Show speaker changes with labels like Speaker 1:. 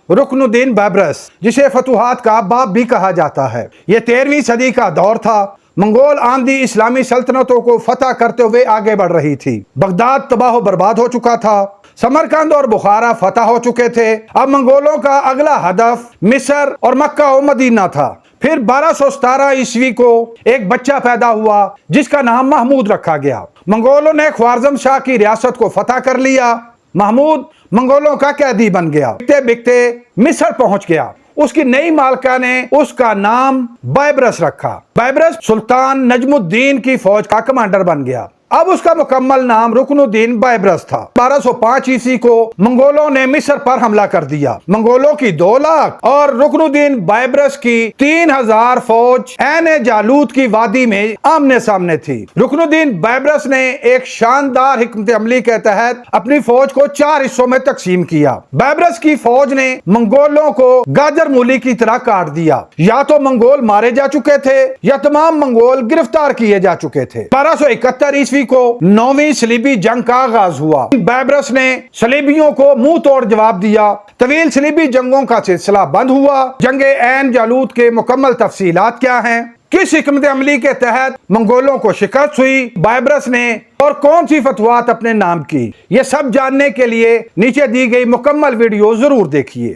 Speaker 1: रुकनुद्दीन बैबरस, जिसे फतुहात का बाप भी कहा जाता है। ये 13वीं सदी का दौर था। मंगोल आंधी इस्लामी सल्तनतों को फतह करते हुए आगे बढ़ रही थी। बगदाद तबाह बर्बाद हो चुका था। समरकंद और बुखारा फतह हो चुके थे। अब मंगोलों का अगला हदफ मिस्र और मक्का और मदीना था। फिर 1217 ईस्वी को एक बच्चा पैदा हुआ जिसका नाम महमूद रखा गया। मंगोलों ने ख्वारज़म शाह की रियासत को फतह कर लिया। महमूद मंगोलों का कैदी बन गया। बिकते बिकते मिस्र पहुंच गया। उसकी नई मालका ने उसका नाम बैबरस रखा। बैबरस सुल्तान नजमुद्दीन की फौज का कमांडर बन गया। अब उसका मुकम्मल नाम रुकनुद्दीन बैबरस था। 1205 ईस्वी को मंगोलों ने मिस्र पर हमला कर दिया। मंगोलों की 2 लाख और रुकनुद्दीन बैबरस की 3000 फौज ऐने जालूत की वादी में आमने सामने थी। रुकनुद्दीन बैबरस ने एक शानदार हिकमत अमली के तहत अपनी फौज को 4 हिस्सों में तकसीम किया। बैबरस की फौज ने मंगोलों को गाजर मूली की तरह काट दिया। या तो मंगोल मारे जा चुके थे या तमाम मंगोल गिरफ्तार किए जा चुके थे। 1271 ईस्वी को 9वीं सलीबी जंग का आगाज हुआ। बैबरस ने सलीबियों को मुंह तोड़ जवाब दिया। तवील सलीबी जंगों का सिलसिला बंद हुआ। जंगे ऐन जालूत के मुकम्मल तफसीलात क्या हैं, किस हिकमत अमली के तहत मंगोलों को शिकस्त हुई बैबरस ने, और कौन सी फतवात अपने नाम की, ये सब जानने के लिए नीचे दी गई मुकम्मल वीडियो जरूर देखिए।